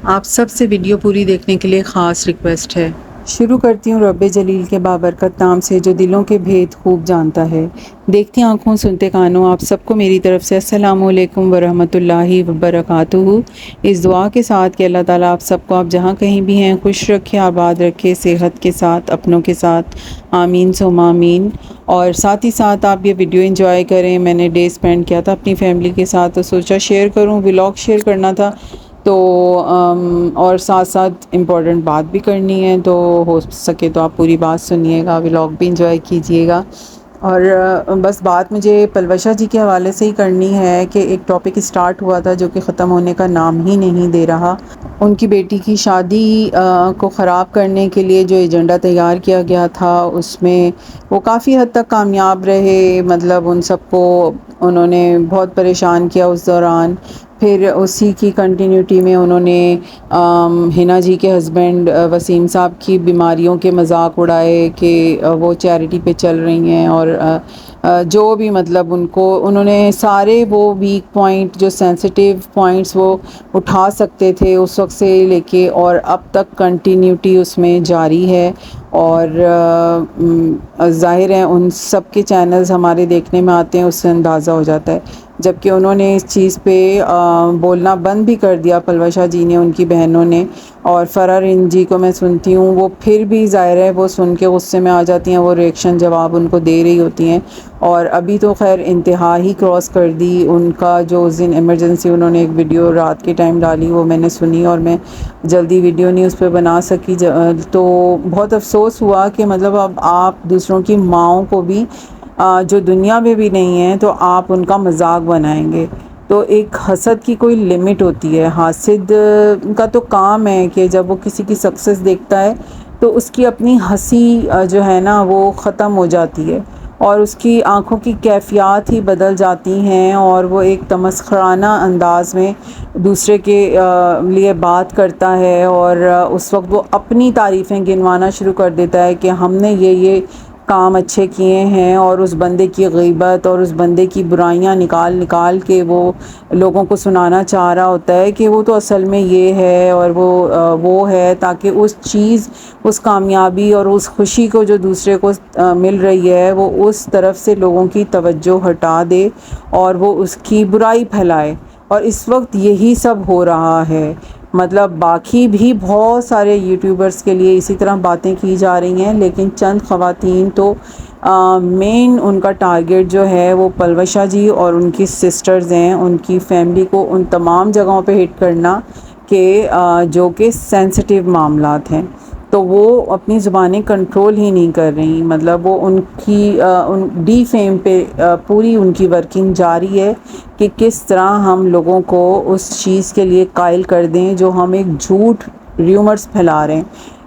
آپ سب سے ویڈیو پوری دیکھنے کے لیے خاص ریکویسٹ ہے۔ شروع کرتی ہوں رب جلیل کے بابرکت نام سے جو دلوں کے بھید خوب جانتا ہے۔ دیکھتی آنکھوں سنتے کانوں آپ سب کو میری طرف سے السلام علیکم ورحمۃ اللہ وبرکاتہ، اس دعا کے ساتھ کہ اللہ تعالیٰ آپ سب کو آپ جہاں کہیں بھی ہیں خوش رکھے، آباد رکھے، صحت کے ساتھ، اپنوں کے ساتھ، آمین ثم آمین۔ اور ساتھ ہی ساتھ آپ یہ ویڈیو انجوائے کریں۔ میں نے ڈے اسپینڈ کیا تھا اپنی فیملی کے ساتھ تو سوچا شیئر کروں، ولاگ شیئر کرنا تھا تو اور ساتھ ساتھ امپورٹنٹ بات بھی کرنی ہے، تو ہو سکے تو آپ پوری بات سنیے گا، ولاگ بھی انجوائے کیجیے گا۔ اور بس بات مجھے پلوشا جی کے حوالے سے ہی کرنی ہے کہ ایک ٹاپک اسٹارٹ ہوا تھا جو کہ ختم ہونے کا نام ہی نہیں دے رہا۔ ان کی بیٹی کی شادی کو خراب کرنے کے لیے جو ایجنڈا تیار کیا گیا تھا اس میں وہ کافی حد تک کامیاب رہے، مطلب ان سب کو انہوں نے بہت پریشان کیا اس دوران۔ پھر اسی کی کنٹینیوٹی میں انہوں نے حنا جی کے ہسبینڈ وسیم صاحب کی بیماریوں کے مذاق اڑائے کہ وہ چیریٹی پہ چل رہی ہیں، اور جو بھی مطلب انہوں نے سارے وہ ویک پوائنٹ جو سینسٹیو پوائنٹس وہ اٹھا سکتے تھے اس وقت سے لے کے اور اب تک کنٹینیوٹی اس میں جاری ہے۔ اور ظاہر ہے ان سب کے چینلز ہمارے دیکھنے میں آتے ہیں، اس سے اندازہ ہو جاتا ہے، جبکہ انہوں نے اس چیز پہ بولنا بند بھی کر دیا پلوشا جی نے، ان کی بہنوں نے۔ اور فرارن جی کو میں سنتی ہوں، وہ پھر بھی ظاہر ہے وہ سن کے غصے میں آ جاتی ہیں، وہ ریئیکشن جواب ان کو دے رہی ہوتی ہیں۔ اور ابھی تو خیر انتہا ہی کراس کر دی ان کا، جو اس دن ایمرجنسی انہوں نے ایک ویڈیو رات کے ٹائم ڈالی وہ میں نے سنی، اور میں جلدی ویڈیو نہیں اس پہ بنا سکی، تو بہت افسوس ہوا کہ مطلب اب آپ دوسروں کی ماؤں کو بھی جو دنیا میں بھی نہیں ہیں تو آپ ان کا مذاق بنائیں گے۔ تو ایک حسد کی کوئی لمٹ ہوتی ہے، حاسد کا تو کام ہے کہ جب وہ کسی کی سکسیس دیکھتا ہے تو اس کی اپنی ہنسی جو ہے نا وہ ختم ہو جاتی ہے، اور اس کی آنکھوں کی کیفیات ہی بدل جاتی ہیں، اور وہ ایک تمسخرانہ انداز میں دوسرے کے لیے بات کرتا ہے، اور اس وقت وہ اپنی تعریفیں گنوانا شروع کر دیتا ہے کہ ہم نے یہ کام اچھے کیے ہیں، اور اس بندے کی غیبت اور اس بندے کی برائیاں نکال نکال کے وہ لوگوں کو سنانا چاہ رہا ہوتا ہے کہ وہ تو اصل میں یہ ہے اور وہ ہے، تاکہ اس کامیابی اور اس خوشی کو جو دوسرے کو مل رہی ہے وہ اس طرف سے لوگوں کی توجہ ہٹا دے اور وہ اس کی برائی پھیلائے۔ اور اس وقت یہی سب ہو رہا ہے، مطلب باقی بھی بہت سارے یوٹیوبرز کے لیے اسی طرح باتیں کی جا رہی ہیں، لیکن چند خواتین تو مین ان کا ٹارگٹ جو ہے وہ پلوشا جی اور ان کی سسٹرز ہیں، ان کی فیملی کو ان تمام جگہوں پہ ہٹ کرنا کہ جو کہ سینسٹیو معاملات ہیں، تو وہ اپنی زبانیں کنٹرول ہی نہیں کر رہی، مطلب وہ ان کی ڈی فیم پہ پوری ان کی ورکنگ جاری ہے کہ کس طرح ہم لوگوں کو اس چیز کے لیے قائل کر دیں جو ہم ایک جھوٹ ریومرز پھیلا رہے ہیں،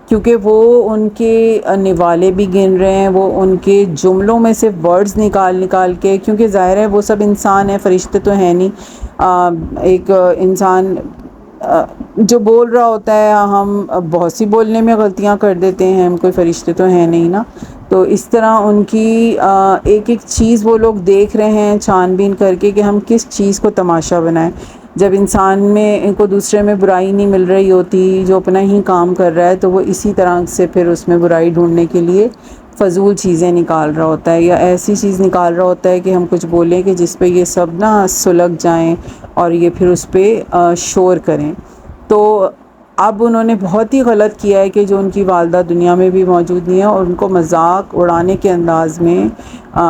کیونکہ وہ ان کے نوالے بھی گن رہے ہیں، وہ ان کے جملوں میں سے ورڈز نکال نکال کے، کیونکہ ظاہر ہے وہ سب انسان ہیں، فرشتے تو ہیں نہیں۔ ایک انسان جو بول رہا ہوتا ہے، ہم بہت سی بولنے میں غلطیاں کر دیتے ہیں، ہم کوئی فرشتے تو ہیں نہیں نا، تو اس طرح ان کی ایک ایک چیز وہ لوگ دیکھ رہے ہیں چھان بین کر کے کہ ہم کس چیز کو تماشا بنائیں۔ جب انسان میں ان کو دوسرے میں برائی نہیں مل رہی ہوتی، جو اپنا ہی کام کر رہا ہے، تو وہ اسی طرح سے پھر اس میں برائی ڈھونڈنے کے لیے فضول چیزیں نکال رہا ہوتا ہے، یا ایسی چیز نکال رہا ہوتا ہے کہ ہم کچھ بولیں کہ جس پہ یہ سب نا سلگ جائیں اور یہ پھر اس پہ شور کریں۔ تو اب انہوں نے بہت ہی غلط کیا ہے کہ جو ان کی والدہ دنیا میں بھی موجود نہیں ہے، اور ان کو مذاق اڑانے کے انداز میں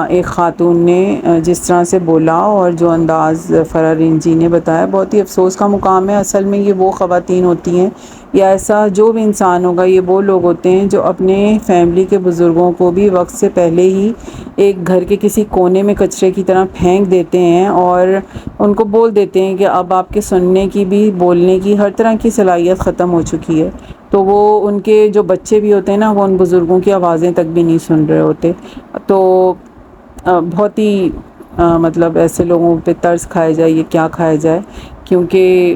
ایک خاتون نے جس طرح سے بولا، اور جو انداز فرارین جی نے بتایا، بہت ہی افسوس کا مقام ہے۔ اصل میں یہ وہ خواتین ہوتی ہیں، یا ایسا جو بھی انسان ہوگا، یہ وہ لوگ ہوتے ہیں جو اپنے فیملی کے بزرگوں کو بھی وقت سے پہلے ہی ایک گھر کے کسی کونے میں کچرے کی طرح پھینک دیتے ہیں، اور ان کو بول دیتے ہیں کہ اب آپ کے سننے کی بھی، بولنے کی، ہر طرح کی صلاحیت ختم ہو چکی ہے، تو وہ ان کے جو بچے بھی ہوتے ہیں نا، وہ ان بزرگوں کی آوازیں تک بھی نہیں سن رہے ہوتے۔ تو بہت ہی مطلب ایسے لوگوں پہ ترس کھایا جائے، یہ کیا کھایا جائے، کیونکہ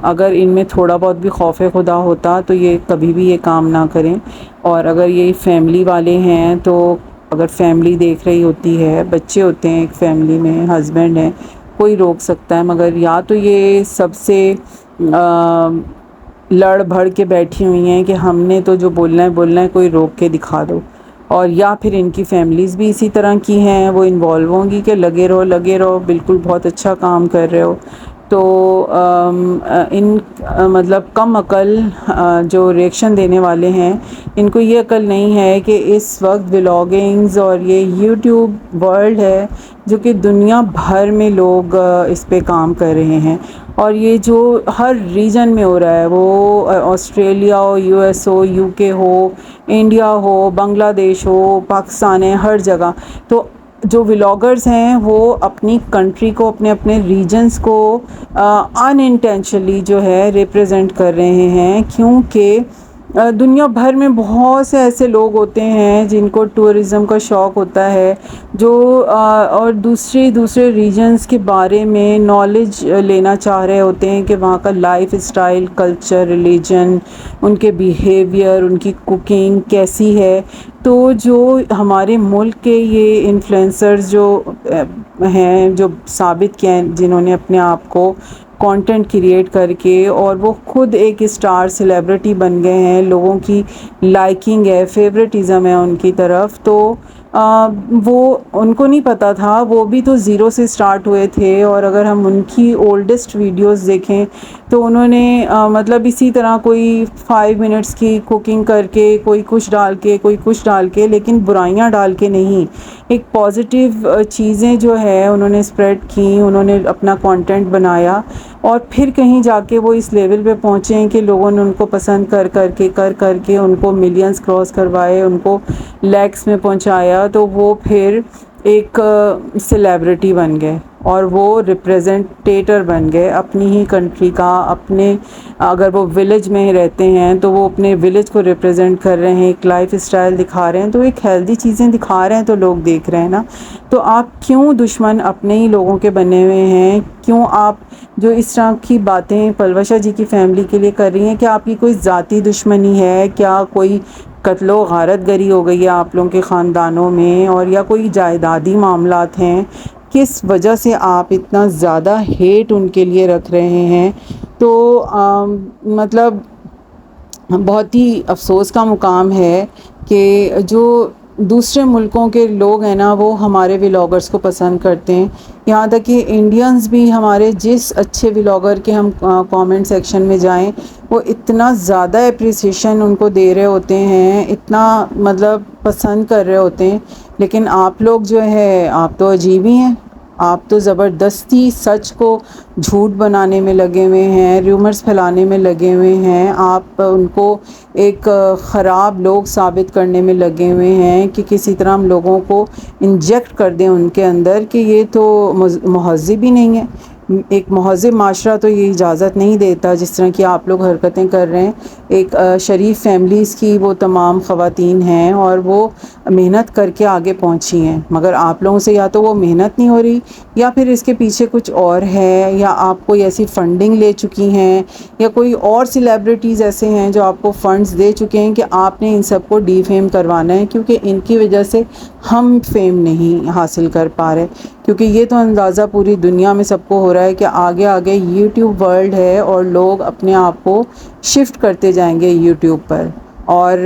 اگر ان میں تھوڑا بہت بھی خوف خدا ہوتا تو یہ کبھی بھی یہ کام نہ کریں۔ اور اگر یہ فیملی والے ہیں تو اگر فیملی دیکھ رہی ہوتی ہے، بچے ہوتے ہیں ایک فیملی میں، ہسبینڈ ہیں، کوئی روک سکتا ہے، مگر یا تو یہ سب سے لڑ بھڑ کے بیٹھی ہوئی ہیں کہ ہم نے تو جو بولنا ہے کوئی روک کے دکھا دو، اور یا پھر ان کی فیملیز بھی اسی طرح کی ہیں، وہ انوالو ہوں گی کہ لگے رہو بالکل بہت اچھا کام کر رہے ہو۔ تو ان مطلب کم عقل جو ریئیکشن دینے والے ہیں، ان کو یہ عقل نہیں ہے کہ اس وقت ولاگنگز اور یہ یوٹیوب ورلڈ ہے جو کہ دنیا بھر میں لوگ اس پہ کام کر رہے ہیں، اور یہ جو ہر ریجن میں ہو رہا ہے، وہ Australia who, U S who, you کے ہو، انڈیا ہو، بنگلہ دیش ہو، پاکستان ہے، ہر جگہ۔ تو جو ولاگرز ہیں وہ اپنی کنٹری کو، اپنے ریجنز کو ان انٹینشنلی جو ہے ریپرزینٹ کر رہے ہیں، کیونکہ دنیا بھر میں بہت سے ایسے لوگ ہوتے ہیں جن کو ٹورزم کا شوق ہوتا ہے، جو اور دوسرے ریجنز کے بارے میں نالج لینا چاہ رہے ہوتے ہیں کہ وہاں کا لائف اسٹائل، کلچر، ریلیجن، ان کے بیہیویئر، ان کی کوکنگ کیسی ہے۔ تو جو ہمارے ملک کے یہ انفلوئنسرز جو ہیں، جو ثابت کیا ہیں، جنہوں نے اپنے آپ کو کانٹینٹ کریٹ کر کے، اور وہ خود ایک اسٹار سیلیبریٹی بن گئے ہیں، لوگوں کی لائکنگ ہے، فیوریٹزم ہے ان کی طرف، تو وہ ان کو نہیں پتہ تھا، وہ بھی تو زیرو سے سٹارٹ ہوئے تھے۔ اور اگر ہم ان کی اولڈسٹ ویڈیوز دیکھیں تو انہوں نے مطلب اسی طرح کوئی 5 منٹس کی کوکنگ کر کے، کوئی کچھ ڈال کے، لیکن برائیاں ڈال کے نہیں، ایک پازیٹیو چیزیں جو ہے انہوں نے اسپریڈ کی، انہوں نے اپنا کانٹینٹ بنایا، اور پھر کہیں جا کے وہ اس لیول پہ پہنچے ہیں کہ لوگوں نے ان کو پسند کر کے ان کو ملینز کراس کروائے، ان کو لیکس میں پہنچایا، تو وہ پھر ایک سیلیبریٹی بن گئے، اور وہ ریپریزنٹیٹر بن گئے اپنی ہی کنٹری کا، اپنے اگر وہ ولیج میں رہتے ہیں تو وہ اپنے ولیج کو ریپریزنٹ کر رہے ہیں، ایک لائف اسٹائل دکھا رہے ہیں، تو ایک ہیلدی چیزیں دکھا رہے ہیں تو لوگ دیکھ رہے ہیں نا۔ تو آپ کیوں دشمن اپنے ہی لوگوں کے بنے ہوئے ہیں؟ کیوں آپ جو اس طرح کی باتیں پلوشا جی کی فیملی کے لیے کر رہی ہیں، کیا آپ کی کوئی ذاتی دشمنی ہے؟ کیا کوئی قتل و غارت گری ہو گئی ہے آپ لوگوں کے خاندانوں میں، اور یا کوئی جائیدادی معاملات ہیں؟ کس وجہ سے آپ اتنا زیادہ ہیٹ ان کے لیے رکھ رہے ہیں؟ تو مطلب بہت ہی افسوس کا مقام ہے کہ جو دوسرے ملکوں کے لوگ ہیں نا، وہ ہمارے ولاگرز کو پسند کرتے ہیں، یہاں تک کہ انڈینز بھی ہمارے جس اچھے ولاگر کے ہم کامنٹ سیکشن میں جائیں، وہ اتنا زیادہ اپریسیشن ان کو دے رہے ہوتے ہیں، اتنا مطلب پسند کر رہے ہوتے ہیں، لیکن آپ لوگ جو ہے آپ تو عجیب ہی ہیں، آپ تو زبردستی سچ کو جھوٹ بنانے میں لگے ہوئے ہیں، ریومرز پھیلانے میں لگے ہوئے ہیں، آپ ان کو ایک خراب لوگ ثابت کرنے میں لگے ہوئے ہیں کہ کسی طرح ہم لوگوں کو انجیکٹ کر دیں ان کے اندر کہ یہ تو مہذب ہی نہیں ہے، ایک مہذب معاشرہ تو یہ اجازت نہیں دیتا جس طرح کی آپ لوگ حرکتیں کر رہے ہیں۔ ایک شریف فیملیز کی وہ تمام خواتین ہیں، اور وہ محنت کر کے آگے پہنچی ہیں، مگر آپ لوگوں سے یا تو وہ محنت نہیں ہو رہی، یا پھر اس کے پیچھے کچھ اور ہے، یا آپ کوئی ایسی فنڈنگ لے چکی ہیں، یا کوئی اور سیلیبریٹیز ایسے ہیں جو آپ کو فنڈز دے چکے ہیں کہ آپ نے ان سب کو ڈی فیم کروانا ہے، کیونکہ ان کی وجہ سے ہم فیم نہیں حاصل کر پا رہے۔ کیونکہ یہ تو اندازہ پوری دنیا میں سب کو ہو رہا ہے کہ آگے آگے یوٹیوب ورلڈ ہے، اور لوگ اپنے آپ کو شفٹ کرتے جائیں گے یوٹیوب پر، اور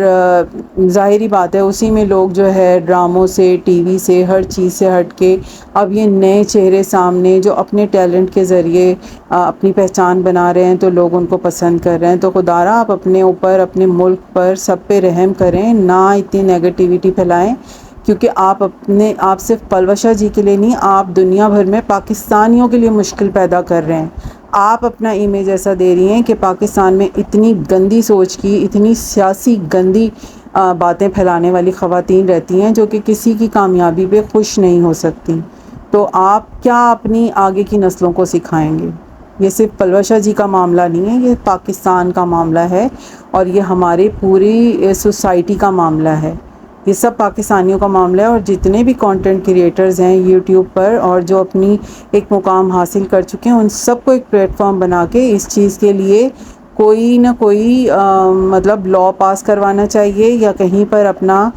ظاہری بات ہے اسی میں لوگ جو ہے ڈراموں سے، ٹی وی سے، ہر چیز سے ہٹ کے اب یہ نئے چہرے سامنے جو اپنے ٹیلنٹ کے ذریعے اپنی پہچان بنا رہے ہیں، تو لوگ ان کو پسند کر رہے ہیں۔ تو خدا را آپ اپنے اوپر، اپنے ملک پر سب پہ رحم کریں، نہ اتنی نیگیٹیوٹی پھیلائیں، کیونکہ آپ صرف پلوشا جی کے لیے نہیں، آپ دنیا بھر میں پاکستانیوں کے لیے مشکل پیدا کر رہے ہیں۔ آپ اپنا امیج ایسا دے رہی ہیں کہ پاکستان میں اتنی گندی سوچ کی، اتنی سیاسی گندی باتیں پھیلانے والی خواتین رہتی ہیں جو کہ کسی کی کامیابی پہ خوش نہیں ہو سکتی، تو آپ کیا اپنی آگے کی نسلوں کو سکھائیں گے؟ یہ صرف پلوشا جی کا معاملہ نہیں ہے، یہ پاکستان کا معاملہ ہے، اور یہ ہماری پوری سوسائٹی کا معاملہ ہے، یہ سب پاکستانیوں کا معاملہ ہے۔ اور جتنے بھی کانٹینٹ کریٹرز ہیں یوٹیوب پر، اور جو اپنی ایک مقام حاصل کر چکے ہیں، ان سب کو ایک پلیٹ فارم بنا کے اس چیز کے لیے کوئی نہ کوئی مطلب لا پاس کروانا چاہیے، یا کہیں پر اپنا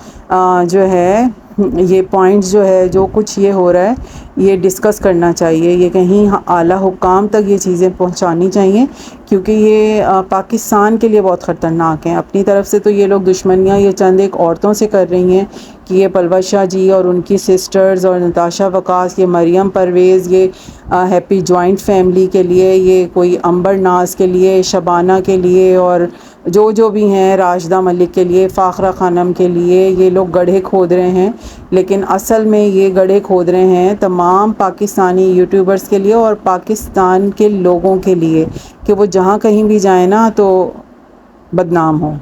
جو ہے یہ پوائنٹس جو ہے جو کچھ یہ ہو رہا ہے یہ ڈسکس کرنا چاہیے، یہ کہیں اعلیٰ حکام تک یہ چیزیں پہنچانی چاہیے، کیونکہ یہ پاکستان کے لیے بہت خطرناک ہیں۔ اپنی طرف سے تو یہ لوگ دشمنیاں یہ چند ایک عورتوں سے کر رہی ہیں کہ یہ پلوشہ جی اور ان کی سسٹرز اور نتاشا وقاص، یہ مریم پرویز، یہ ہیپی جوائنٹ فیملی کے لیے، یہ کوئی امبر ناز کے لیے، شبانہ کے لیے، اور جو بھی ہیں، راشدہ ملک کے لیے، فاخرہ خانم کے لیے، یہ لوگ گڑھے کھود رہے ہیں، لیکن اصل میں یہ گڑھے کھود رہے ہیں تمام پاکستانی یوٹیوبرز کے لیے اور پاکستان کے لوگوں کے لیے، کہ وہ جہاں کہیں بھی جائیں نا تو بدنام ہو۔